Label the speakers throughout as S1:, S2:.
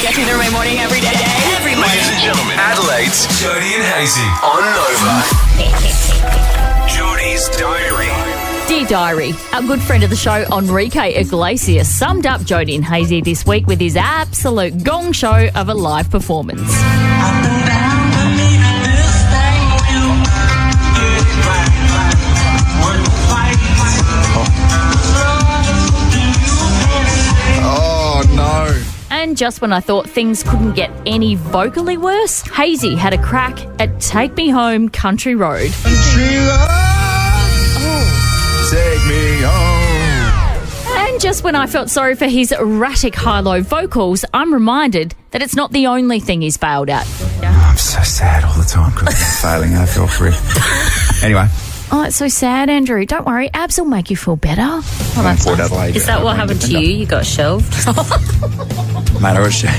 S1: Get you through my morning every day. Every morning.
S2: Ladies and gentlemen, Adelaide's Jodie and Hazy on Nova. Jodies Diary.
S1: Dear Diary, our good friend of the show, Enrique Iglesias, summed up Jodie and Hazy this week with his absolute gong show of a live performance.
S3: Oh, no.
S1: And just when I thought things couldn't get any vocally worse, Hazy had a crack at Take Me Home Country Road.
S3: Take me home.
S1: And just when I felt sorry for his erratic high-low vocals, I'm reminded that it's not the only thing he's failed at.
S3: I'm so sad all the time because I'm failing. I feel free. Anyway.
S1: Oh, it's so sad, Andrew. Don't worry, abs will make you feel better.
S3: Oh, that's Port Adelaide.
S4: Is that what happened to you? You got shelved?
S3: Mate, I got shelved.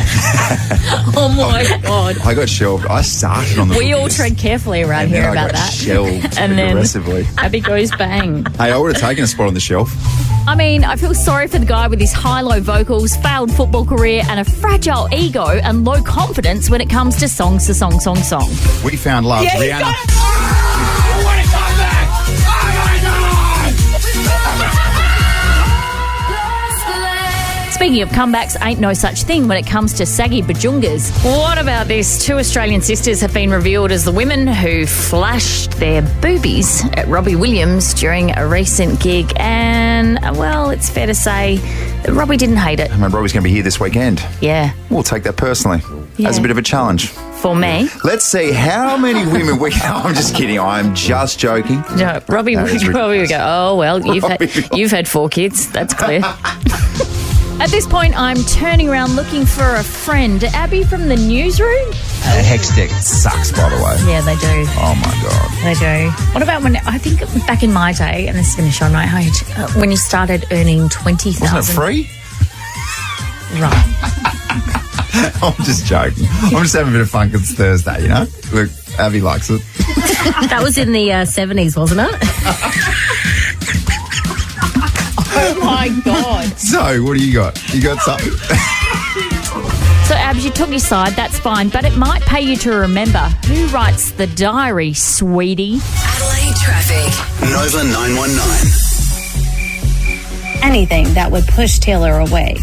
S1: Oh, my God.
S3: I got shelved. I started on the
S1: We all
S3: list,
S1: tread carefully around
S3: and
S1: here
S3: then
S1: about
S3: I got
S1: that.
S3: shelved
S1: And then
S3: aggressively.
S1: Abbey goes bang.
S3: Hey, I would have taken a spot on the shelf.
S1: I mean, I feel sorry for the guy with his high-low vocals, failed football career, and a fragile ego and low confidence when it comes to song.
S3: We found love.
S1: Yeah, you
S3: Rihanna.
S1: got it.
S3: I want to come back. Oh, my God.
S1: Speaking of comebacks, ain't no such thing when it comes to saggy bajungas. What about this? 2 Australian sisters have been revealed as the women who flashed their boobies at Robbie Williams during a recent gig. And, well, it's fair to say that Robbie didn't hate it.
S3: I mean, Robbie's going to be here this weekend.
S1: Yeah,
S3: We'll take that personally as a bit of a challenge.
S1: for me.
S3: Let's see how many women we... I'm just kidding. I'm just joking.
S1: No, Robbie
S3: That is
S1: would probably go, oh, well, you've had 4 kids. That's clear. At this point, I'm turning around looking for a friend. Abbey from the newsroom?
S3: The Hex Deck sucks, by the way.
S1: Yeah, they do.
S3: Oh, my God.
S1: They do. What about when, I think back in my day, and this is going to show my age, when you started earning 20,000.
S3: Wasn't it free?
S1: Right.
S3: I'm just joking. I'm just having a bit of fun because it's Thursday, you know? Look, Abbey likes it.
S4: That was in the 70s, wasn't it?
S1: Oh, my God.
S3: So, what do you got? You got something?
S1: So, Abs, you took your side, that's fine, but it might pay you to remember who writes the diary, sweetie.
S2: Adelaide traffic. Nova 919.
S5: Anything that would push Taylor away.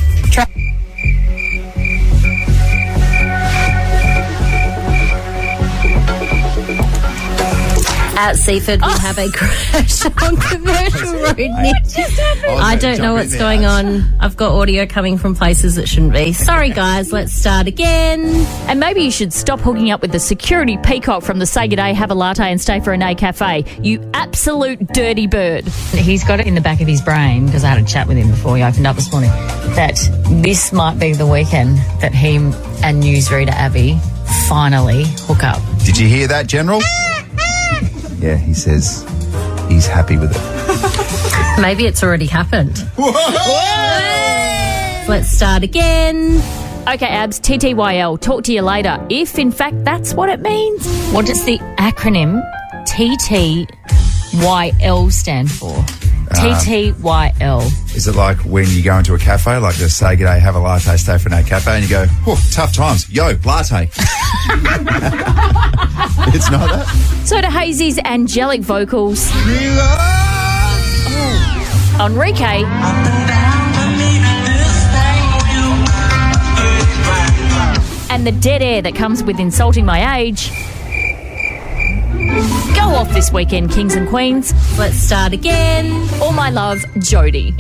S4: At Seaford, we have a crash on Commercial Road. I don't know what's going on. I've got audio coming from places that shouldn't be. Sorry, guys. Let's start again.
S1: And maybe you should stop hooking up with the security peacock from the Say Good Day, Have a Latte and Stay for an A cafe. You absolute dirty bird. He's got it in the back of his brain, because I had a chat with him before he opened up this morning, that this might be the weekend that he and Newsreader Abbey finally hook up.
S3: Did you hear that, General? Yeah, he says he's happy with it.
S4: Maybe it's already happened. Let's start again.
S1: Okay, Abs, TTYL, talk to you later. If, in fact, that's what it means. What does the acronym TTYL stand for? TTYL.
S3: Is it like when you go into a cafe, like the Say Good Day, Have a Latte, Stay for an A cafe, and you go, oh, tough times. Yo, latte. It's not that.
S1: So to Hazy's angelic vocals, Enrique, and the dead air that comes with insulting my age, go off this weekend, kings and queens.
S4: Let's start again.
S1: All my love, Jodie.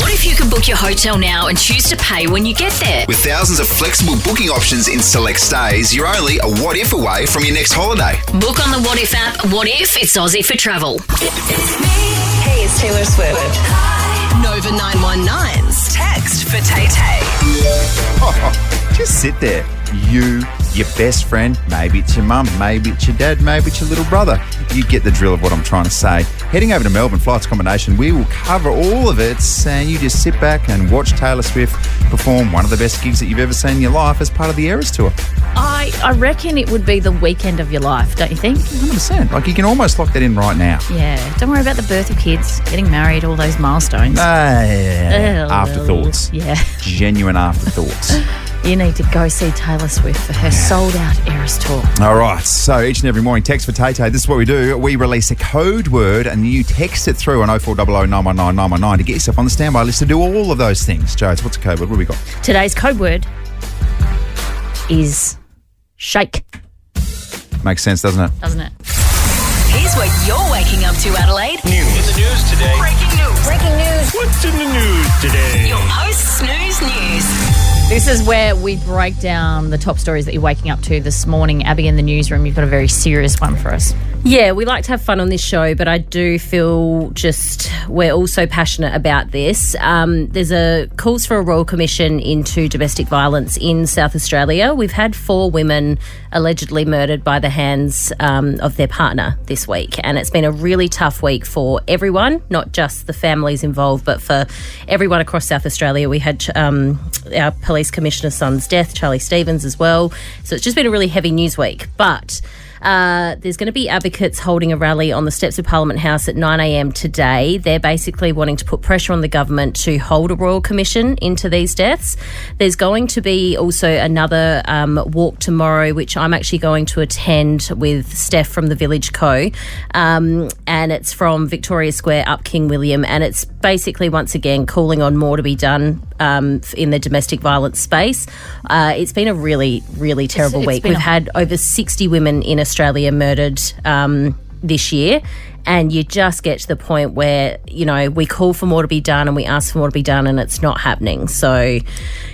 S6: What if you could book your hotel now and choose to pay when you get there?
S2: With thousands of flexible booking options in select stays, you're only a what if away from your next holiday.
S6: Book on the What If app. What if it's Aussie for travel?
S7: Hey, it's Taylor Swift.
S6: Nova 919's text for Tay Tay.
S3: Just sit there. You, your best friend, maybe it's your mum, maybe it's your dad, maybe it's your little brother. You get the drill of what I'm trying to say. Heading over to Melbourne, flights combination, we will cover all of it, and you just sit back and watch Taylor Swift perform one of the best gigs that you've ever seen in your life as part of the Eras Tour.
S1: I reckon it would be the weekend of your life, don't you think?
S3: 100%. Like, you can almost lock that in right now.
S1: Yeah. Don't worry about the birth of kids, getting married, all those milestones.
S3: Afterthoughts.
S1: Yeah.
S3: Genuine afterthoughts.
S1: You need to go see Taylor Swift for her sold-out Eras tour.
S3: All right, so each and every morning, text for Tay-Tay. This is what we do. We release a code word and you text it through on 0400 919 919 to get yourself on the standby list to do all of those things. Jodes, what's a code word? What have we got?
S1: Today's code word is shake.
S3: Makes sense, doesn't it?
S1: Doesn't it?
S6: Here's what you're waking up to, Adelaide.
S8: In the news today.
S6: Breaking news.
S8: What's in the news today?
S6: Your post Snooze News.
S1: This is where we break down the top stories that you're waking up to this morning. Abby, in the newsroom, you've got a very serious one for us.
S4: Yeah, we like to have fun on this show, but I do feel we're all so passionate about this. There's calls for a Royal Commission into domestic violence in South Australia. We've had 4 women allegedly murdered by the hands of their partner this week, and it's been a really tough week for everyone, not just the families involved, but for everyone across South Australia. We had our Police Commissioner's son's death, Charlie Stevens, as well. So it's just been a really heavy news week. But there's going to be advocates holding a rally on the steps of Parliament House at 9 a.m. today. They're basically wanting to put pressure on the government to hold a Royal Commission into these deaths. There's going to be also another walk tomorrow, which I'm actually going to attend with Steph from the Village Co. And it's from Victoria Square up King William. And it's basically, once again, calling on more to be done in the domestic violence space. It's been a really, really terrible week. We've had over 60 women in Australia murdered this year, and you just get to the point where, we call for more to be done and we ask for more to be done, and it's not happening. So,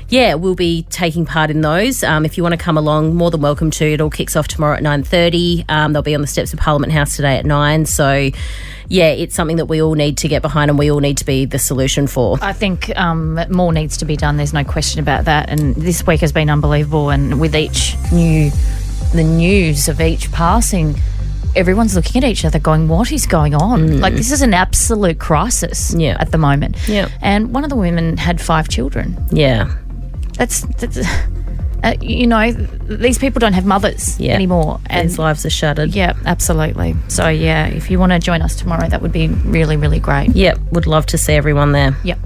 S4: yeah, we'll be taking part in those. If you want to come along, more than welcome to. It all kicks off tomorrow at 9:30. They'll be on the steps of Parliament House today at 9. So, yeah, it's something that we all need to get behind and we all need to be the solution for.
S1: I think more needs to be done. There's no question about that. And this week has been unbelievable. And with the news of each passing, everyone's looking at each other going, what is going on? Like, this is an absolute crisis at the moment.
S4: Yeah.
S1: And one of the women had 5 children.
S4: Yeah.
S1: That's these people don't have mothers anymore. And
S4: these lives are shattered.
S1: Yeah, absolutely. So, yeah, if you want to join us tomorrow, that would be really, really great.
S4: Yep, would love to see everyone there.
S1: Yep.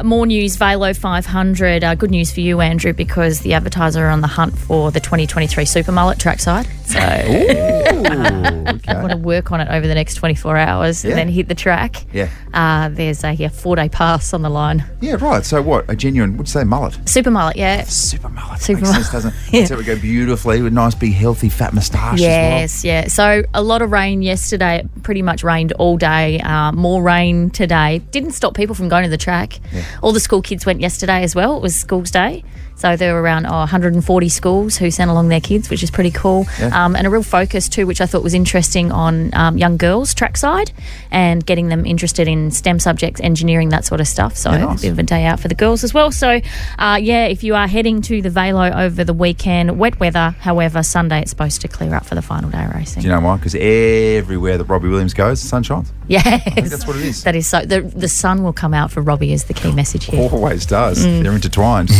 S1: More news, Velo 500. Good news for you, Andrew, because the Advertiser are on the hunt for the 2023 Super Mullet trackside. So I'm going to work on it over the next 24 hours and then hit the track.
S3: Yeah.
S1: There's a 4-day pass on the line.
S3: Yeah, right. So what? A genuine, what'd you say, mullet?
S1: Super mullet, yeah.
S3: Super mullet.
S1: Super
S3: Makes
S1: mullet.
S3: sense, doesn't it? That's how we go beautifully with nice, big, healthy, fat moustache
S1: Yes,
S3: as well.
S1: yeah. So a lot of rain yesterday. It pretty much rained all day. More rain today. Didn't stop people from going to the track. Yeah. All the school kids went yesterday as well. It was Schools Day. So there were around 140 schools who sent along their kids, which is pretty cool. Yeah. And a real focus too, which I thought was interesting, on young girls trackside and getting them interested in STEM subjects, engineering, that sort of stuff. So a bit of a day out for the girls as well. So, if you are heading to the Velo over the weekend, wet weather, however, Sunday it's supposed to clear up for the final day of racing.
S3: Do you know why? Because everywhere that Robbie Williams goes, the sun shines.
S1: Yes.
S3: I think that's what it is.
S1: That is so. The sun will come out for Robbie is the key message here.
S3: Always does. They're intertwined.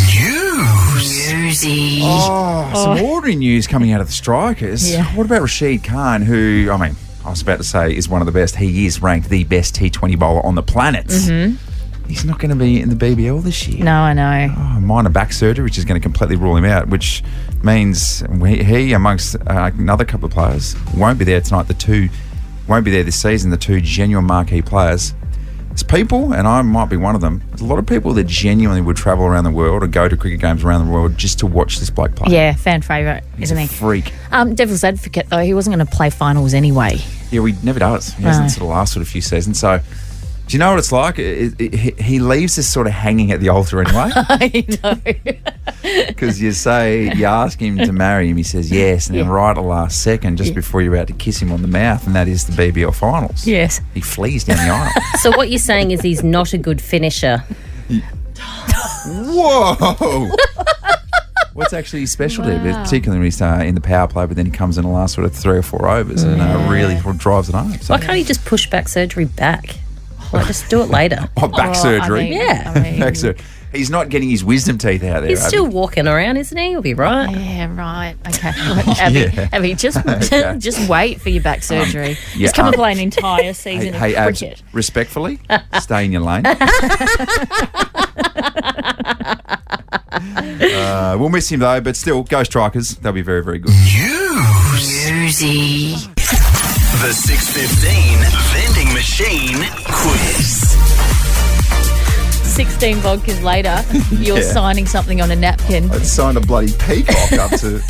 S6: Newsy.
S3: Some ordinary news coming out of the Strikers.
S1: Yeah.
S3: What about Rashid Khan, who, I was about to say is one of the best. He is ranked the best T20 bowler on the planet. Mm-hmm. He's not going to be in the BBL this year.
S1: No, I know.
S3: Minor back surgery, which is going to completely rule him out, which means he amongst another couple of players, won't be there tonight. The 2 won't be there this season, the 2 genuine marquee players. There's people, and I might be one of them, there's a lot of people that genuinely would travel around the world or go to cricket games around the world just to watch this bloke play.
S1: Yeah, fan favourite, isn't he?
S3: He's a freak.
S1: Devil's advocate, though, he wasn't going to play finals anyway.
S3: Yeah, he never does. He hasn't sort of last few seasons. So, do you know what it's like? He leaves us sort of hanging at the altar anyway.
S1: I know.
S3: Because you ask him to marry him, he says yes, and then right at the last second, just before you're about to kiss him on the mouth, and that is the BBL finals.
S1: Yes.
S3: He flees down the aisle.
S4: So what you're saying is he's not a good finisher.
S3: Whoa! What's actually his specialty, particularly when he's in the power play, but then he comes in the last sort of 3 or 4 overs and really drives it home. So.
S4: Why can't he just push back surgery back? Like, just do it later.
S3: Back surgery.
S4: Back
S3: surgery. He's not getting his wisdom teeth out there.
S4: He's still walking around, isn't he? He'll be right.
S1: Yeah, right. Okay. Abby, just wait for your back surgery. Just come and play an entire season of
S3: Abs,
S1: cricket.
S3: Respectfully, stay in your lane. We'll miss him though, but still, go Strikers. They'll be very, very good.
S6: Newsy.
S2: The 6:15 vending machine quiz.
S1: 16 vodkas later, you're signing something on a napkin.
S3: I signed a bloody peacock up to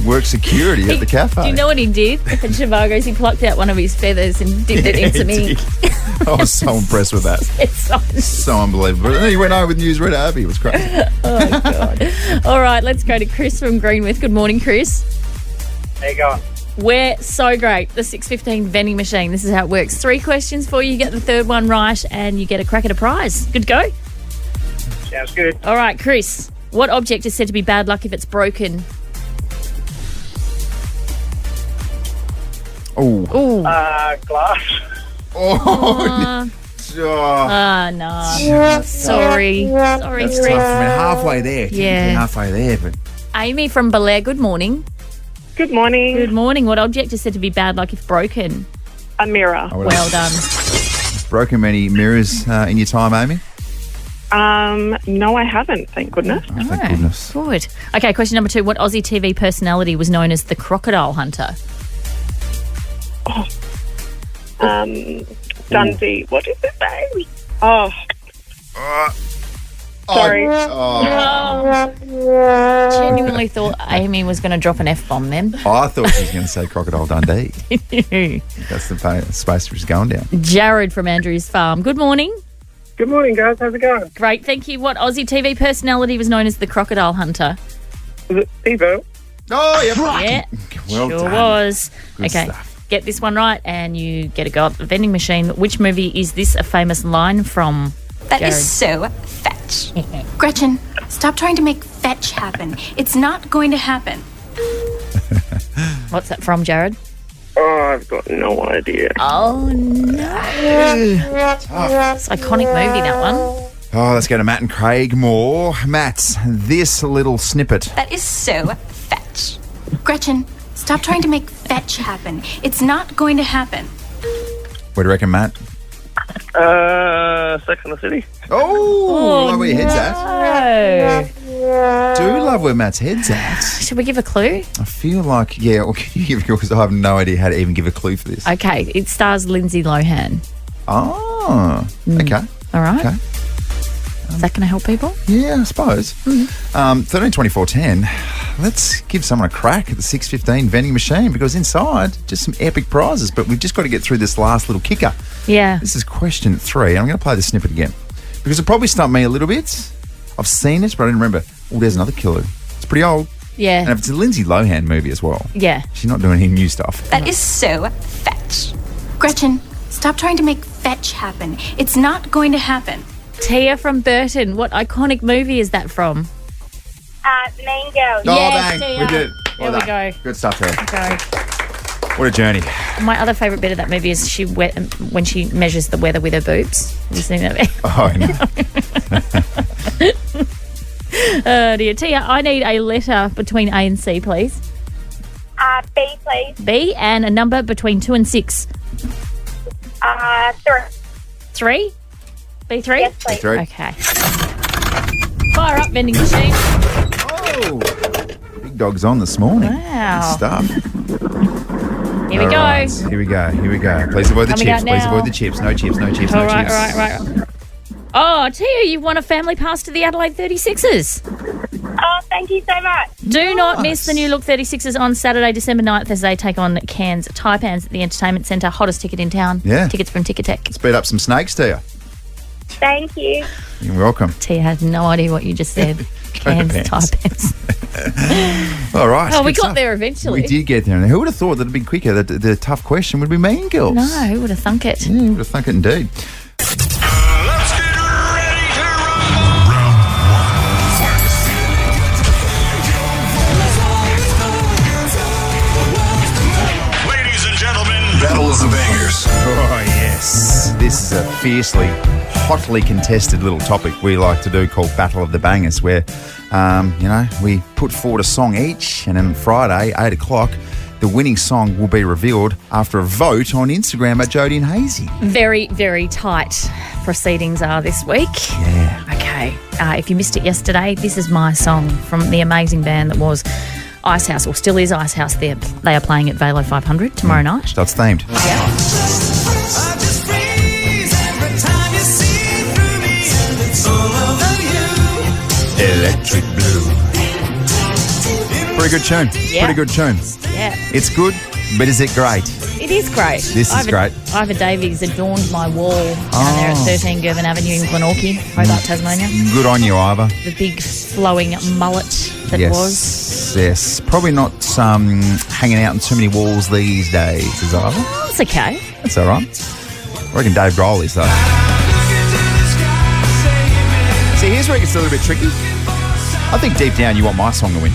S3: work security at the cafe.
S1: Do you know what he did at Chivagos? He plucked out one of his feathers and dipped it in some ink.
S3: I was so impressed with that.
S1: It's
S3: So unbelievable. And then he went over with Newsreader Abbey. It was crazy.
S1: Oh, God. All right, let's go to Chris from Greenwith. Good morning, Chris.
S9: How you going?
S1: We're so great. The 6:15 vending machine. This is how it works. 3 questions for you. You get the third one right and you get a crack at a prize. Good to go?
S9: Sounds good.
S1: All right, Chris. What object is said to be bad luck if it's broken?
S3: Oh.
S9: Glass.
S3: Oh.
S1: No. Sorry. Sorry,
S3: That's
S1: Chris.
S3: tough. I mean, halfway there.
S1: Yeah.
S3: Halfway there, but
S1: Amy from Belair. Good morning.
S10: Good morning.
S1: Good morning. What object is said to be bad luck if broken?
S10: A mirror.
S1: Well done.
S3: broken many mirrors in your time, Amy?
S10: No, I haven't, thank goodness.
S3: Oh, thank goodness.
S1: Good. Okay, question number 2. What Aussie TV personality was known as the Crocodile Hunter?
S10: Dundee. What is his name? Oh. Sorry.
S1: Genuinely thought Amy was going to drop an F-bomb then.
S3: I thought she was going to say Crocodile Dundee. That's the space which is going down.
S1: Jared from Andrews Farm. Good morning.
S9: Good morning, guys. How's it going?
S1: Great, thank you. What Aussie TV personality was known as the Crocodile Hunter?
S9: Was it Steve-O?
S3: Oh, yeah.
S1: Yeah,
S3: Well
S1: sure
S3: done.
S1: was.
S3: Good
S1: Okay,
S3: stuff.
S1: get this one right and you get a go at the vending machine. Which movie is this a famous line from?
S11: That
S1: Jared?
S11: is so fetch. Gretchen, stop trying to make fetch happen. It's not going to happen.
S1: What's that from, Jared?
S9: Oh, I've got no idea.
S1: Oh, no. It's an iconic movie, that one.
S3: Oh, let's go to Matt and Craig Moore. Matt, this little snippet.
S11: That is so fetch. Gretchen, stop trying to make fetch happen. It's not going to happen.
S3: What do you reckon, Matt?
S9: Sex and the City.
S3: Oh, love where your head's at.
S1: No.
S3: Do love where Matt's head's at.
S1: Should we give a clue?
S3: I feel like, yeah, well, can you give because I have no idea how to even give a clue for this.
S1: Okay, it stars Lindsay Lohan.
S3: Oh, okay.
S1: All right.
S3: Okay.
S1: Is that going to help people?
S3: Yeah, I suppose. 13 24 10. Let's give someone a crack at the 6:15 vending machine because inside just some epic prizes. But we've just got to get through this last little kicker.
S1: Yeah.
S3: This is question 3. I'm going to play the snippet again because it probably stumped me a little bit. I've seen it, but I didn't remember. Oh, there's another clue. It's pretty old.
S1: Yeah.
S3: And if it's a Lindsay Lohan movie as well.
S1: Yeah.
S3: She's not doing any new stuff.
S11: That is so fetch. Gretchen, stop trying to make fetch happen. It's not going to happen.
S1: Tia from Burton. What iconic movie is that from?
S10: Mean Girls.
S3: Oh,
S1: Yes,
S3: bang.
S1: Tia.
S3: We did.
S1: There we go.
S3: Good stuff, there.
S1: Go.
S3: What a journey.
S1: My other favourite bit of that movie is when she measures the weather with her boobs. Have you seen that?
S3: Oh, no.
S1: Dear Tia, I need a letter between A and C, please.
S10: B, please.
S1: B and a number between 2 and 6. 3? B3?
S10: Yes, please.
S3: Three.
S1: Okay. Fire up, vending machine.
S3: Oh, big dog's on this morning.
S1: Wow.
S3: Good stuff.
S1: Here we go.
S3: Right, here we go. Here we go. Please avoid the
S1: Coming
S3: chips.
S1: out
S3: Please
S1: now.
S3: avoid the chips. No chips. No chips.
S1: All
S3: No
S1: right,
S3: chips.
S1: right. Oh, Tia, you've won a family pass to the Adelaide 36ers.
S10: Oh, thank you so much.
S1: Do not miss the New Look 36ers on Saturday, December 9th as they take on Cairns Taipans at the Entertainment Centre. Hottest ticket in town.
S3: Yeah.
S1: Tickets from Ticketek.
S3: Speed up some snakes to you.
S10: Thank you.
S3: You're welcome.
S1: Tia has no idea what you just said. Cairns
S3: Pants.
S1: Taipans.
S3: All right.
S1: Oh, we
S3: good
S1: got
S3: stuff.
S1: there eventually.
S3: We did get there. And who would have thought that it'd be quicker? That the tough question would be Mean Girls.
S1: No, who would have thunk it?
S3: Yeah, who would have thunk it indeed.
S8: Let's get ready to rumble. Ladies and gentlemen,
S2: Battle of the Bangers.
S3: Oh, yes. This is a fiercely, hotly contested little topic we like to do called Battle of the Bangers, where, we put forward a song each, and then Friday, 8 o'clock, the winning song will be revealed after a vote on Instagram at Jodie and Daysey.
S1: Very, very tight proceedings are this week.
S3: Yeah.
S1: Okay. Okay. If you missed it yesterday, this is my song from the amazing band that was Icehouse, or still is Icehouse. They are playing at Velo 500 tomorrow night.
S3: That's themed. Electric Blue. Pretty good tune.
S1: Yeah.
S3: Pretty good tune.
S1: Yeah.
S3: It's good, but is it great?
S1: It is great.
S3: This is great.
S1: Ivor Davies adorned my wall down there at 13 Girvan Avenue in Glenorchy, Hobart, Tasmania.
S3: Good on you, Ivor.
S1: The big flowing mullet that was.
S3: Yes. Probably not hanging out on too many walls these days, is Ivor?
S1: That's okay.
S3: That's all right. I reckon Dave Grohl is, though. See, here's where it gets a little bit tricky. I think deep down you want my song to win.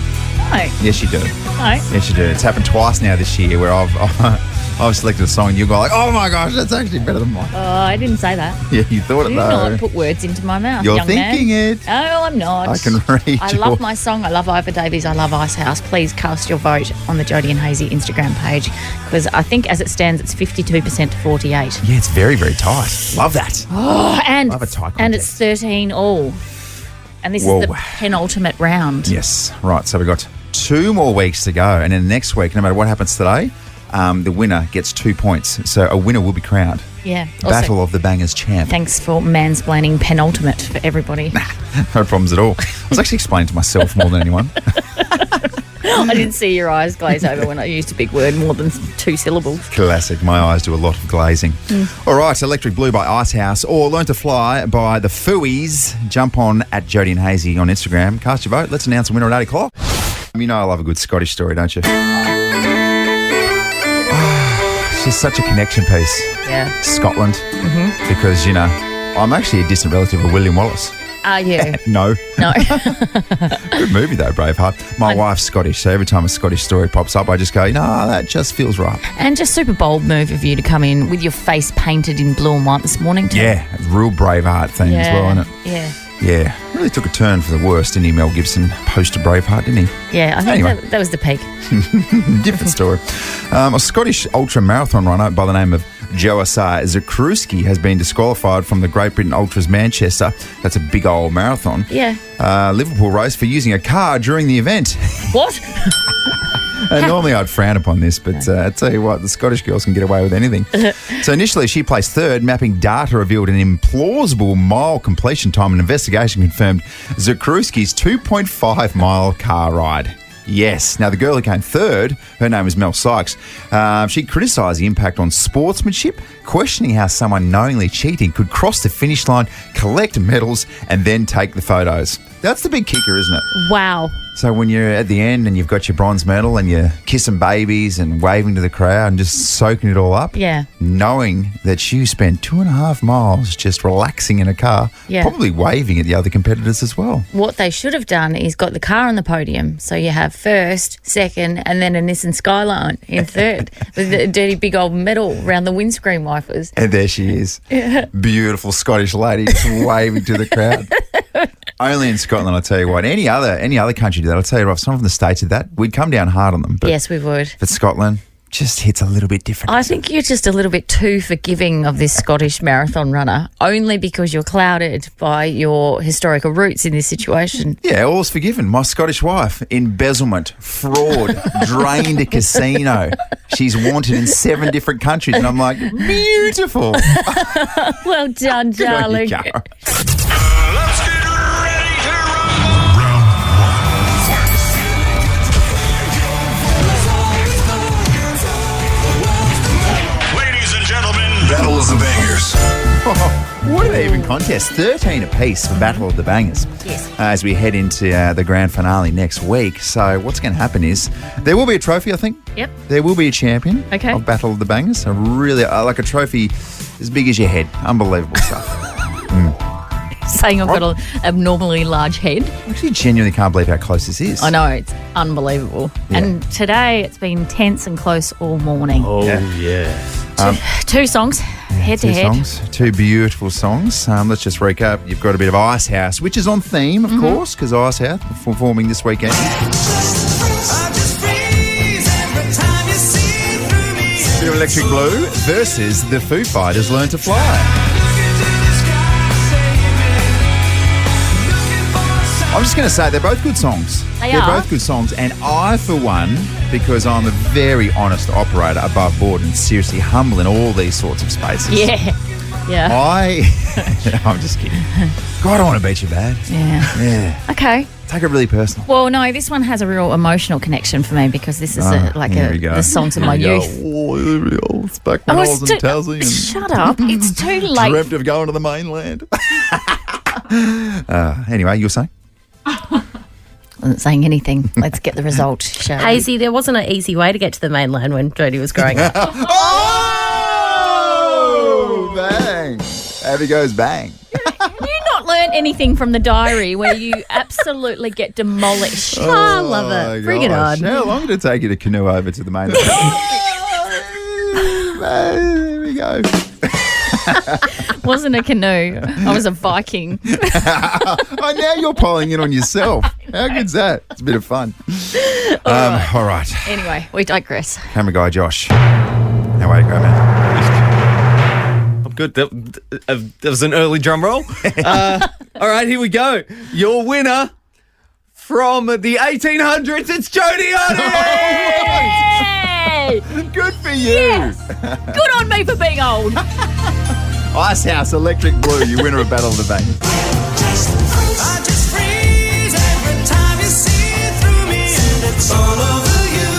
S1: No.
S3: Yes, you do.
S1: No.
S3: Yes, you do. It's happened twice now this year where I've selected a song and you go like, oh my gosh, that's actually better than mine.
S1: Oh, I didn't say that.
S3: Yeah, you thought it
S1: Do
S3: though.
S1: not put words into my mouth,
S3: You're
S1: young
S3: thinking
S1: man.
S3: it.
S1: Oh, I'm not.
S3: I can read
S1: I love my song. I love Ivor Davies. I love Icehouse. Please cast your vote on the Jodie and Hazy Instagram page, because I think as it stands, it's 52% to 48.
S3: Yeah, it's very, very tight. Love that.
S1: Oh, and
S3: Love a tight
S1: and it's 13 all. And this is the penultimate round.
S3: Yes. Right. So we've got 2 more weeks to go. And then next week, no matter what happens today, the winner gets 2 points. So a winner will be crowned.
S1: Yeah.
S3: Battle of the Bangers champ.
S1: Thanks for mansplaining penultimate for everybody.
S3: No problems at all. I was actually explaining to myself more than anyone.
S1: I didn't see your eyes glaze over when I used a big word more than 2 syllables.
S3: Classic. My eyes do a lot of glazing. All right, Electric Blue by Icehouse or Learn to Fly by the Fooies. Jump on at Jodie and Hazy on Instagram. Cast your vote. Let's announce the winner at 8 o'clock. You know I love a good Scottish story, don't you? It's just such a connection piece.
S1: Yeah.
S3: Scotland. Because, you know, I'm actually a distant relative of William Wallace.
S1: Are you?
S3: No.
S1: No.
S3: Good movie though, Braveheart. My wife's Scottish, so every time a Scottish story pops up, I just go, no, that just feels right.
S1: And just super bold move of you to come in with your face painted in blue and white this morning, too.
S3: Yeah, real Braveheart theme as well, isn't it?
S1: Yeah.
S3: Yeah, really took a turn for the worst, didn't he, Mel Gibson, post to Braveheart, didn't he?
S1: Yeah, I think
S3: Anyway.
S1: that was the peak.
S3: Different story. A Scottish ultra marathon runner by the name of Jodies Diary has been disqualified from the Great Britain Ultras Manchester. That's a big old marathon.
S1: Yeah.
S3: Liverpool race for using a car during the event.
S1: What?
S3: Normally I'd frown upon this, but I tell you what, the Scottish girls can get away with anything. So initially she placed third. Mapping data revealed an implausible mile completion time. An investigation confirmed Zakruski's 2.5 mile car ride. Yes. Now, the girl who came third, her name was Mel Sykes. She criticised the impact on sportsmanship, questioning how someone knowingly cheating could cross the finish line, collect medals, and then take the photos. That's the big kicker, isn't it?
S1: Wow.
S3: So when you're at the end and you've got your bronze medal and you're kissing babies and waving to the crowd and just soaking it all up,
S1: Yeah.
S3: knowing that you spent 2.5 miles just relaxing in a car,
S1: Yeah.
S3: probably waving at the other competitors as well.
S1: What they should have done is got the car on the podium. So you have first, second, and then a Nissan Skyline in third with a dirty big old medal around the windscreen wipers.
S3: And there she is. Beautiful Scottish lady just waving to the crowd. Only in Scotland, I'll tell you what. Any other country did that, I'll tell you what, if someone from the States did that, we'd come down hard on them. But,
S1: Yes, we would.
S3: But Scotland just hits a little bit different.
S1: I think you're just a little bit too forgiving of this Scottish marathon runner, only because you're clouded by your historical roots in this situation.
S3: Yeah, all's forgiven. My Scottish wife, embezzlement, fraud, drained a casino. She's wanted in 7 different countries. And I'm like, beautiful.
S1: Well done,
S3: Good on you,
S1: darling.
S3: Cara.
S8: Let's get ready to rumble. Ladies and gentlemen,
S2: Battle of the Bangers.
S3: What an even contest. 13 apiece for Battle of the Bangers.
S1: Yes.
S3: As we head into the grand finale next week. So what's going to happen is there will be a trophy, I think.
S1: Yep.
S3: There will be a champion
S1: Okay.
S3: of Battle of the Bangers. Like a trophy as big as your head. Unbelievable stuff.
S1: Saying I've got an abnormally large head.
S3: I actually genuinely can't believe how close this is.
S1: I know, it's unbelievable.
S3: Yeah.
S1: And today it's been tense and close all morning.
S12: Oh, yeah.
S1: 2 songs, head to
S3: 2
S1: head.
S3: songs, 2 beautiful songs. Let's just recap. You've got a bit of Icehouse, which is on theme, of course, because Icehouse performing this weekend. Bit of Electric Blue versus the Foo Fighters Learn to Fly. I'm just going to say they're both good songs. They're both good songs. And I, for one, because I'm a very honest operator, above board and seriously humble in all these sorts of spaces.
S1: Yeah.
S3: I'm just kidding. God, I want to beat you bad.
S1: Yeah. Okay.
S3: Take it really personal.
S1: Well, no, this one has a real emotional connection for me because this is the songs of my youth.
S3: It's back when I was in Tassie.
S1: Shut up. It's too late.
S3: Dreamt of going to the mainland. Anyway, you were saying?
S1: I wasn't saying anything. Let's get the result, shall we?
S4: Hazy, there wasn't an easy way to get to the mainland when Jodie was growing up.
S3: Oh, bang. Abbey goes bang.
S1: Have you not learned anything from the diary where you absolutely get demolished?
S4: I love it. Bring it on.
S3: How long did it take you to canoe over to the mainland? There we go.
S1: Wasn't a canoe. I was a Viking.
S3: Oh, now you're piling in on yourself. How good's that? It's a bit of fun. All right.
S1: Anyway, we digress.
S3: Camera guy Josh. How are you going, man?
S12: I'm good. That was an early drum roll. All right, here we go. Your winner from the 1800s, it's Jodie.
S1: Yay!
S3: Good for you.
S1: Yes. Good on me for being old.
S3: Ice House Electric Blue, you winner of Battle of the Vending.
S8: I just freeze every time you see through me, and it's all over you.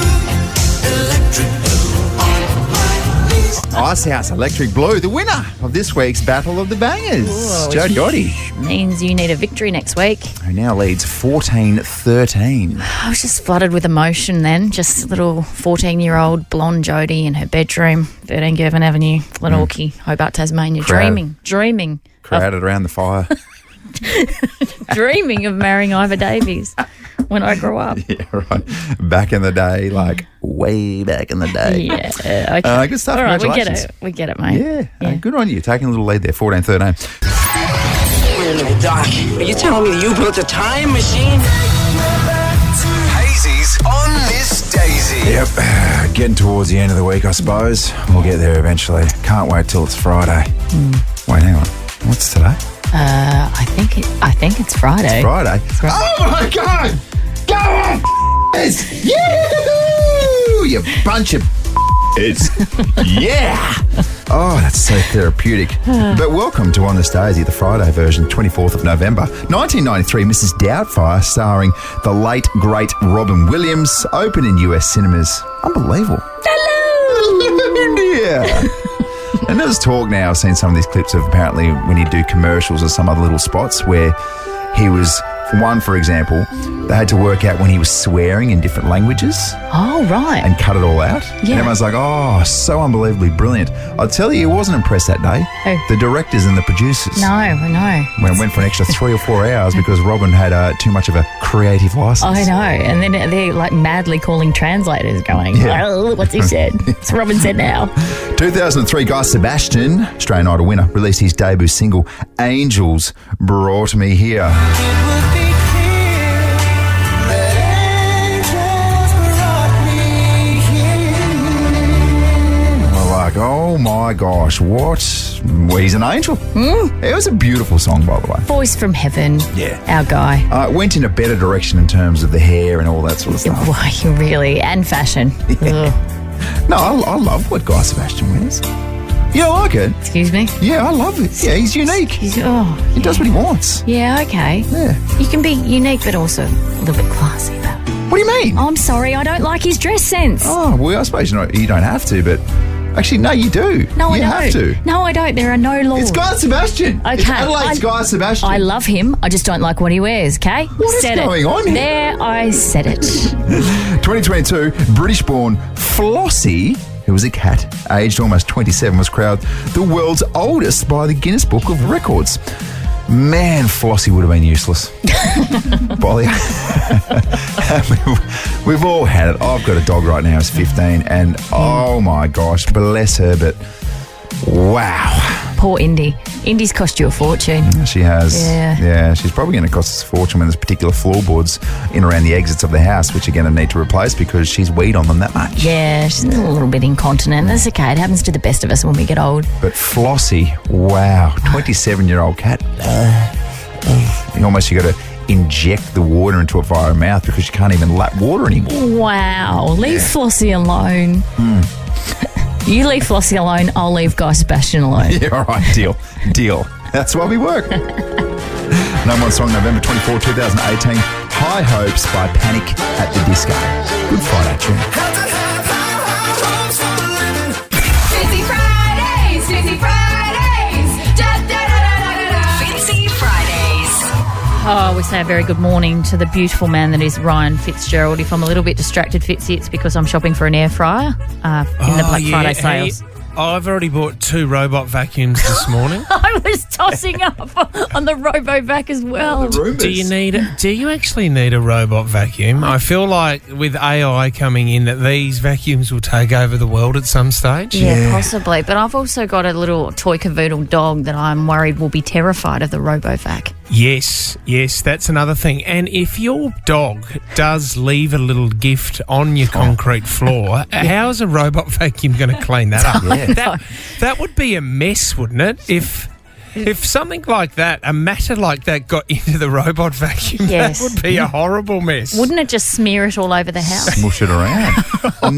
S8: Electric blue on my knees.
S3: Ice House Electric Blue, the winner of this week's Battle of the Bangers. Jodie.
S1: Means you need a victory next week.
S3: Who now leads 14-13.
S1: I was just flooded with emotion then. Just little 14-year-old blonde Jodie in her bedroom, 13 Girvan Avenue, Glenorchy, Hobart, Tasmania, dreaming.
S3: Crowded around the fire.
S1: Dreaming of marrying Ivor Davies when I grew up.
S3: Yeah, right. Back in the day, like way back in the day.
S1: Yeah, okay.
S3: Good stuff.
S1: All right,
S3: Congratulations.
S1: we get it, mate.
S3: Yeah. Good on you. Taking a little lead there, 14-13.
S13: Wait a minute, Doc. Are you telling me that you built a time machine?
S2: Hazy's on Miss Daisy.
S3: Yep. Getting towards the end of the week, I suppose. We'll get there eventually. Can't wait till it's Friday. Wait, hang on. What's today?
S1: I think it's Friday.
S3: It's Friday. Oh my God! Go on, you bunch of yeah. Oh, that's so therapeutic. But welcome to On This Daisy, the Friday version, 24th of November, 1993. Mrs. Doubtfire, starring the late great Robin Williams, open in US cinemas. Unbelievable. Hello, India. And there's talk now, I've seen some of these clips of apparently when he'd do commercials or some other little spots where he was, for example, they had to work out when he was swearing in different languages.
S1: Oh, right.
S3: And cut it all out.
S1: Yeah.
S3: And everyone's like, oh, so unbelievably brilliant. I'll tell you, he wasn't impressed that day.
S1: Who?
S3: The directors and the producers.
S1: No, I know.
S3: Went for an extra 3 or 4 hours because Robin had too much of a creative license.
S1: I know. And then they're like madly calling translators going, oh, what's he said? It's Robin said now.
S3: 2003, Guy Sebastian, Australian Idol winner, released his debut single, Angels Brought Me Here. Oh my gosh, what? Well, he's an angel. It was a beautiful song, by the way.
S1: Voice from heaven.
S3: Yeah.
S1: Our guy.
S3: Went in a better direction in terms of the hair and all that sort of stuff.
S1: Why, really? And fashion.
S3: Yeah. No, I love what Guy Sebastian wears. You don't like it?
S1: Excuse me?
S3: Yeah, I love it. Yeah, he's unique. He does what he wants.
S1: Yeah, okay.
S3: Yeah.
S1: You can be unique but also a little bit classy.
S3: What do you mean?
S1: I'm sorry, I don't like his dress sense.
S3: Oh, well, I suppose you don't have to, but... Actually, no, you do.
S1: No, I
S3: don't. You have to.
S1: No, I don't. There are no laws.
S3: It's Guy Sebastian.
S1: Okay.
S3: It's Adelaide's Guy Sebastian.
S1: I love him. I just don't like what he wears, okay?
S3: What is going on here?
S1: There, I said it.
S3: 2022, British-born Flossie, who was a cat, aged almost 27, was crowned the world's oldest by the Guinness Book of Records. Man, Flossie would have been useless. Bolly. We've all had it. I've got a dog right now, it's 15, and oh my gosh, bless her, but wow.
S1: Poor Indy. Indy's cost you a fortune.
S3: She has.
S1: Yeah.
S3: She's probably going to cost us a fortune when there's particular floorboards in around the exits of the house, which again I need to replace because she's weed on them that much.
S1: Yeah, she's a little bit incontinent. That's okay. It happens to the best of us when we get old.
S3: But Flossie, wow, 27-year-old cat. You got to inject the water into it via her mouth because she can't even lap water anymore.
S1: Wow. Leave Flossie alone. You leave Flossie alone, I'll leave Guy Sebastian alone.
S3: Yeah, all right, deal. That's why we work. Number one song, November 24, 2018, High Hopes by Panic at the Disco. Good Friday tune.
S6: Fitzy Fridays, Fitzy Fridays. Fitzy Fridays.
S1: Oh, we say a very good morning to the beautiful man that is Ryan Fitzgerald. If I'm a little bit distracted, Fitzy, it's because I'm shopping for an air fryer in the Black Friday sales.
S14: I've already bought 2 robot vacuums this morning.
S1: I was tossing up on the RoboVac as well.
S14: Do you actually need a robot vacuum? I feel like with AI coming in that these vacuums will take over the world at some stage.
S1: Yeah, possibly. But I've also got a little toy cavoodle dog that I'm worried will be terrified of the RoboVac.
S14: Yes, that's another thing. And if your dog does leave a little gift on your concrete floor, how is a robot vacuum going to clean that up? That would be a mess, wouldn't it? If something like that, a matter like that got into the robot vacuum, that would be a horrible mess.
S1: Wouldn't it just smear it all over the house?
S3: Smush it around.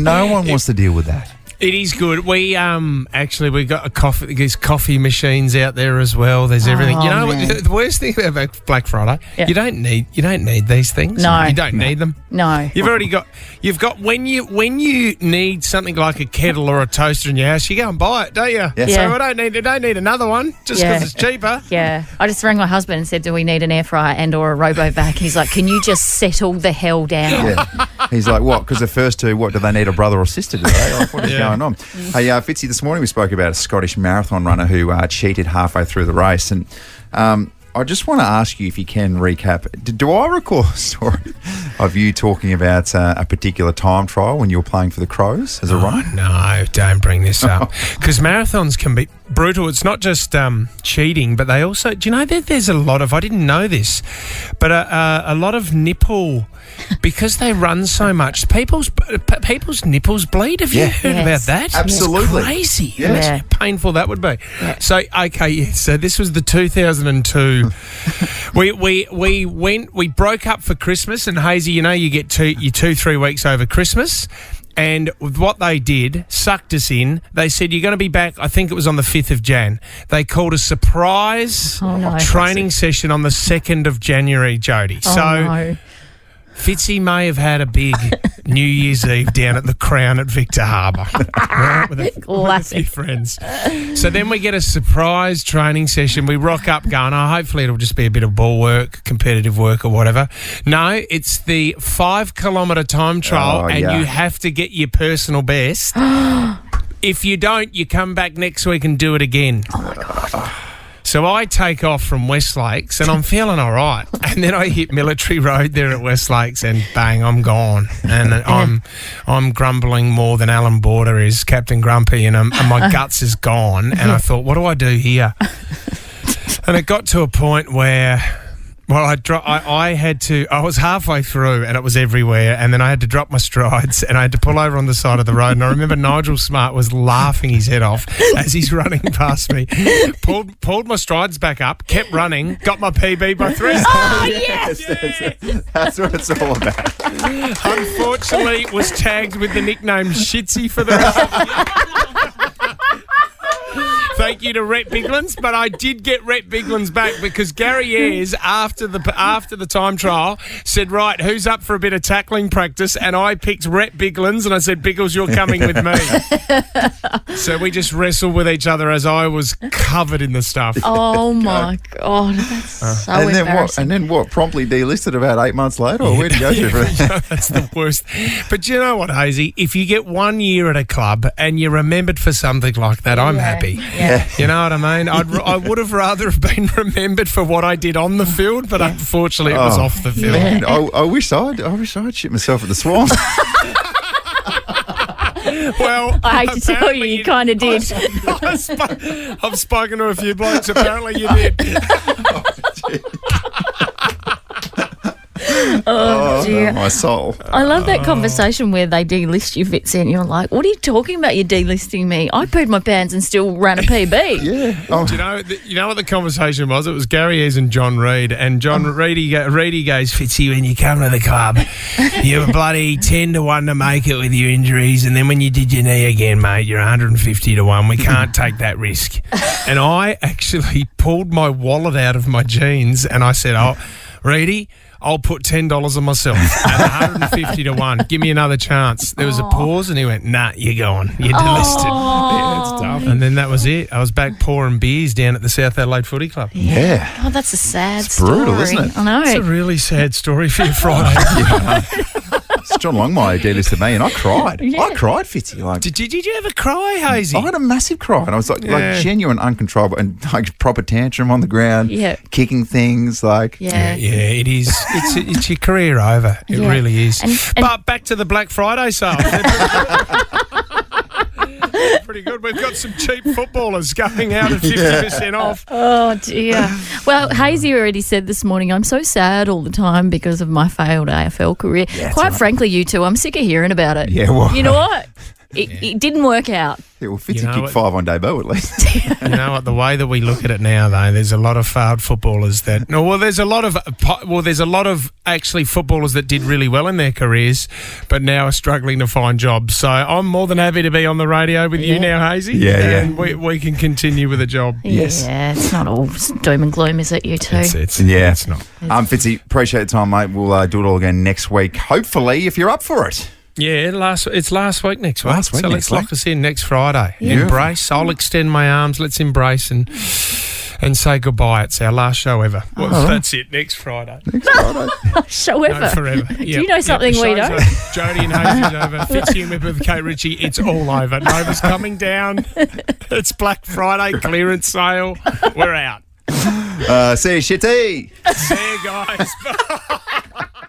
S3: No one wants to deal with that.
S14: It is good. We got there's coffee machines out there as well. There's everything. You know, the worst thing about Black Friday, you don't need these things.
S1: No,
S14: you don't need them.
S1: No,
S14: you've got when you need something like a kettle or a toaster in your house, you go and buy it, don't you?
S3: Yeah.
S14: So I don't need another one just because it's cheaper.
S1: Yeah, I just rang my husband and said, "Do we need an air fryer and or a RoboVac?" He's like, "Can you just settle the hell down?"
S3: Yeah. He's like, "What? Because the first two, what do they need? A brother or sister? Do they? Like, what is going on?" Hey, Fitzy, this morning we spoke about a Scottish marathon runner who cheated halfway through the race, and I just want to ask you if you can recap. Do I recall a story of you talking about a particular time trial when you were playing for the Crows as a runner?
S14: No, don't bring this up. Because marathons can be brutal. It's not just cheating, but they also... Do you know that there's a lot of... I didn't know this, but a lot of nipple... Because they run so much, people's nipples bleed. Have you heard about that?
S3: Absolutely.
S14: It's crazy. How painful that would be. Yeah. So, so this was the 2002. we broke up for Christmas, and Hazy, you know, you get 2-3 weeks over Christmas. And what they did, sucked us in. They said, you're going to be back, I think it was on the 5th of Jan. They called a surprise training session on the 2nd of January, Jodie. Fitzy may have had a big New Year's Eve down at the Crown at Victor Harbour with a few friends. So then we get a surprise training session. We rock up going, hopefully it'll just be a bit of ball work, competitive work or whatever. No, it's the 5-kilometre time trial and you have to get your personal best. If you don't, you come back next week and do it again.
S1: Oh, my God.
S14: So I take off from West Lakes and I'm feeling all right. And then I hit Military Road there at West Lakes and bang, I'm gone. And I'm grumbling more than Alan Border is, Captain Grumpy, and my guts is gone. And I thought, what do I do here? And it got to a point where... Well, I was halfway through and it was everywhere, and then I had to drop my strides and I had to pull over on the side of the road, and I remember Nigel Smart was laughing his head off as he's running past me. Pulled my strides back up, kept running, got my PB by 3 seconds.
S1: Oh, yes!
S3: That's what it's all about.
S14: Unfortunately, was tagged with the nickname Shitsy for the rest of the year. Thank you to Rhett Biglands, but I did get Rhett Biglands back because Gary Ayres, after the time trial, said, right, who's up for a bit of tackling practice? And I picked Rhett Biglands, and I said, Biggles, you're coming with me. So we just wrestled with each other as I was covered in the stuff.
S1: Oh, my God. That's so embarrassing.
S3: And then what? Promptly delisted about 8 months later? Or where'd you go to?
S14: That's the worst. But you know what, Hazy? If you get 1 year at a club and you're remembered for something like that, I'm happy.
S1: Yeah.
S14: You know what I mean? I would have rather have been remembered for what I did on the field, but unfortunately it was off the field.
S3: Man, I wish I'd shit myself at the Swans.
S14: Well,
S1: I hate to tell you, you kind of did.
S14: I've spoken to a few blokes. Apparently you did.
S1: dear.
S3: my soul.
S1: I love that conversation where they delist you, Fitzy, and you're like, what are you talking about? You're delisting me. I pooed my pants and still ran a PB.
S3: Yeah.
S14: Do you know what the conversation was? It was Gary Ayres and John Reid. And John Reedy goes, Fitzy, when you come to the club, you were bloody 10 to 1 to make it with your injuries. And then when you did your knee again, mate, you're 150 to 1. We can't take that risk. And I actually pulled my wallet out of my jeans and I said, oh, Reedy, I'll put $10 on myself at 150 to 1. Give me another chance. There was a pause and he went, nah, you're going. You're delisted. Yeah, that's tough. And then that was it. I was back pouring beers down at the South Adelaide Footy Club.
S3: Yeah.
S1: Oh, that's a sad
S3: It's brutal,
S1: story.
S3: isn't it?
S1: I know.
S14: It's a really sad story for your Friday.
S3: John Longmire delisted me and I cried.
S1: Yeah.
S3: I cried, Fitzy. Like,
S14: Did you ever cry, Hazy?
S3: I had a massive cry and I was like
S14: Yeah.
S3: genuine uncontrollable and like proper tantrum on the ground, kicking things like.
S14: Yeah, it is. It's your career over. It really is.
S1: And
S14: but back to the Black Friday sale. Pretty good. We've got some cheap footballers going out at 50% off.
S1: Oh, dear. Well, Hazy already said this morning, I'm so sad all the time because of my failed AFL career.
S3: Yeah,
S1: Quite
S3: right.
S1: frankly, you two, I'm sick of hearing about it.
S3: Yeah, well.
S1: You know what? It didn't work out.
S3: Yeah, well, Fitzy
S14: You know
S3: kicked
S14: what?
S3: 5 on debut at least.
S14: You know what? The way that we look at it now, though, there's a lot of failed footballers that. No, well, there's a lot of actually footballers that did really well in their careers, but now are struggling to find jobs. So I'm more than happy to be on the radio with you now, Hazy.
S3: Yeah.
S14: And we can continue with a job.
S3: Yes.
S1: Yeah, it's not all doom and gloom, is it, you two?
S14: It's not.
S3: Fitzy, appreciate the time, mate. We'll do it all again next week, hopefully, if you're up for it.
S14: Yeah, it's last week next week.
S3: Last week
S14: so
S3: next
S14: let's lock
S3: week.
S14: us in next Friday.
S3: Yeah.
S14: Embrace. I'll extend my arms. Let's embrace and say goodbye. It's our last show ever. Well, that's it. Next Friday.
S1: Show
S14: No,
S1: ever.
S14: forever.
S1: Do you know something we don't?
S14: Jodie and Hazy's over. Fitzy and Whip with Kate Ritchie. It's all over. Nova's coming down. It's Black Friday clearance sale. We're out.
S3: See you, shitty.
S14: See you guys. Bye.